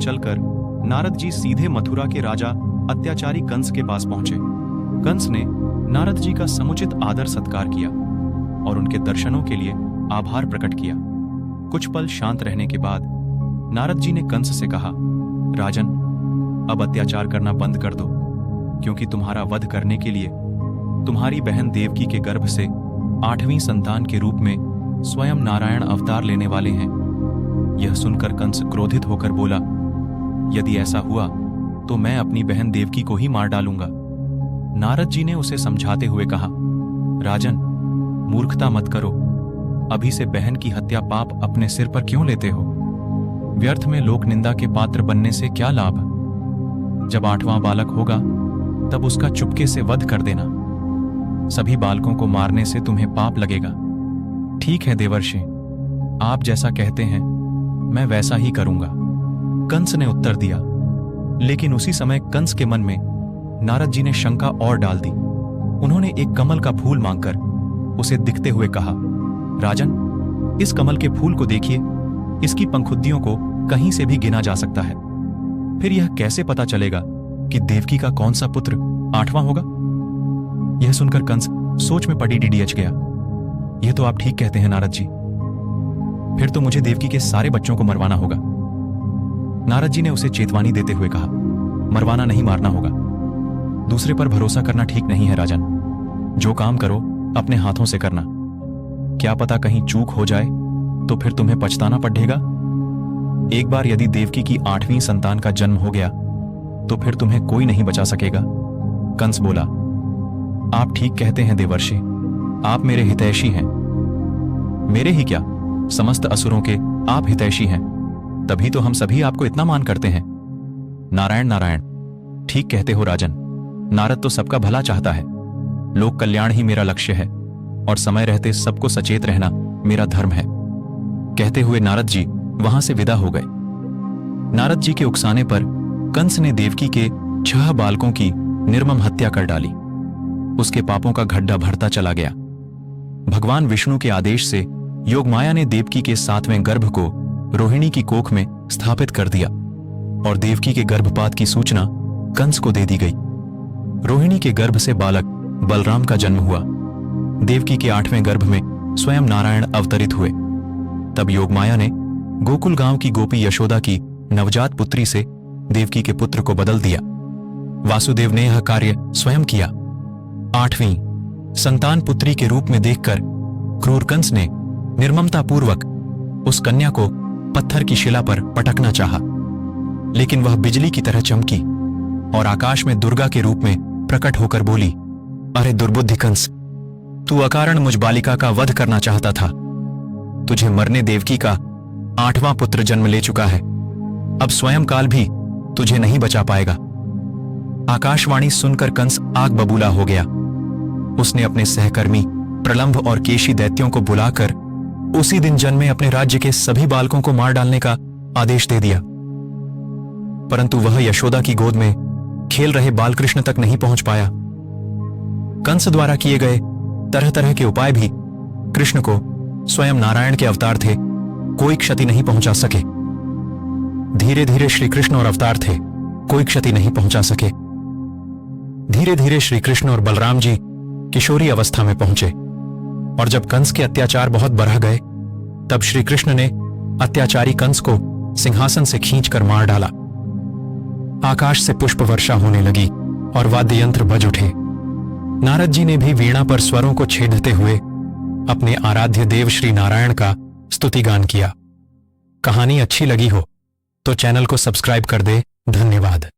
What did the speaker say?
चलकर नारद जी सीधे मथुरा के राजा अत्याचारी कंस के पास पहुंचे। कंस ने नारद जी का समुचित आदर सत्कार किया और उनके दर्शनों के लिए आभार प्रकट किया। कुछ पल शांत रहने के बाद नारद जी ने कंस से कहा, राजन, अब अत्याचार करना बंद कर दो, क्योंकि तुम्हारा वध करने के लिए तुम्हारी बहन देवकी के गर्भ से 8वीं संतान के रूप में स्वयं नारायण अवतार लेने वाले हैं। यह सुनकर कंस क्रोधित होकर बोला, यदि ऐसा हुआ तो मैं अपनी बहन देवकी को ही मार डालूंगा। नारद जी ने उसे समझाते हुए कहा, राजन, मूर्खता मत करो। अभी से बहन की हत्या पाप अपने सिर पर क्यों लेते हो? व्यर्थ में लोक निंदा के पात्र बनने से क्या लाभ? जब 8वां बालक होगा तब उसका चुपके से वध कर देना। सभी बालकों को मारने से तुम्हें पाप लगेगा। ठीक है देवर्षि, आप जैसा कहते हैं मैं वैसा ही करूंगा, कंस ने उत्तर दिया। लेकिन उसी समय कंस के मन में नारद जी ने शंका और डाल दी। उन्होंने एक कमल का फूल मांगकर उसे दिखते हुए कहा, राजन, इस कमल के फूल को देखिए, इसकी पंखुड़ियों को कहीं से भी गिना जा सकता है। फिर यह कैसे पता चलेगा कि देवकी का कौन सा पुत्र 8वां होगा? यह सुनकर कंस सोच में पड़ी डीडीएच गया। यह तो आप ठीक कहते हैं नारद जी, फिर तो मुझे देवकी के सारे बच्चों को मरवाना होगा। नारद जी ने उसे चेतावनी देते हुए कहा, मरवाना नहीं, मारना होगा। दूसरे पर भरोसा करना ठीक नहीं है राजन। जो काम करो अपने हाथों से करना। क्या पता कहीं चूक हो जाए तो फिर तुम्हें पछताना पड़ेगा। एक बार यदि देवकी की 8वीं संतान का जन्म हो गया तो फिर तुम्हें कोई नहीं बचा सकेगा। कंस बोला, आप ठीक कहते हैं देवर्षि, आप मेरे हितैषी हैं। मेरे ही क्या, समस्त असुरों के आप हितैषी हैं, तभी तो हम सभी आपको इतना मान करते हैं। नारायण नारायण, ठीक कहते हो राजन। नारद तो सबका भला चाहता है। लोक कल्याण ही मेरा लक्ष्य है और समय रहते सबको सचेत रहना मेरा धर्म है। कहते हुए नारद जी वहां से विदा हो गए। नारद जी के उकसाने पर कंस ने देवकी के 6 बालकों की निर्मम हत्या कर डाली। उसके पापों का गड्ढा भरता चला गया। भगवान विष्णु के आदेश से योगमाया ने देवकी के 7वें गर्भ को रोहिणी की कोख में स्थापित कर दिया और देवकी के गर्भपात की सूचना कंस को दे दी गई। रोहिणी के गर्भ से बालक बलराम का जन्म हुआ। देवकी के 8वें गर्भ में स्वयं नारायण अवतरित हुए। तब योगमाया ने गोकुल गांव की गोपी यशोदा की नवजात पुत्री से देवकी के पुत्र को बदल दिया। वासुदेव ने यह कार्य स्वयं किया। 8वीं संतान पुत्री के रूप में देखकर क्रूर कंस ने निर्ममतापूर्वक उस कन्या को पत्थर की शिला पर पटकना चाहा, लेकिन वह बिजली की तरह चमकी और आकाश में दुर्गा के रूप में प्रकट होकर बोली, अरे दुर्बुद्धि कंस, तू अकारण मुझ बालिका का वध करना चाहता था। तुझे मरने देवकी का 8वां पुत्र जन्म ले चुका है। अब स्वयं काल भी तुझे नहीं बचा पाएगा। आकाशवाणी सुनकर कंस आग बबूला हो गया। उसने अपने सहकर्मी प्रलंभ और केशी दैत्यों को बुलाकर उसी दिन जन्मे अपने राज्य के सभी बालकों को मार डालने का आदेश दे दिया। परंतु वह यशोदा की गोद में खेल रहे बालकृष्ण तक नहीं पहुंच पाया। कंस द्वारा किए गए तरह तरह के उपाय भी कृष्ण को स्वयं नारायण के अवतार थे, कोई क्षति नहीं पहुंचा सके। धीरे धीरे श्री कृष्ण और अवतार थे, कोई क्षति नहीं पहुंचा सके। धीरे धीरे श्री कृष्ण और बलराम जी किशोरी अवस्था में पहुंचे और जब कंस के अत्याचार बहुत बढ़ गए तब श्री कृष्ण ने अत्याचारी कंस को सिंहासन से खींचकर मार डाला। आकाश से पुष्प वर्षा होने लगी और वाद्य यंत्र बज उठे। नारद जी ने भी वीणा पर स्वरों को छेदते हुए अपने आराध्य देव श्री नारायण का स्तुतिगान किया। कहानी अच्छी लगी हो तो चैनल को सब्सक्राइब कर दे। धन्यवाद।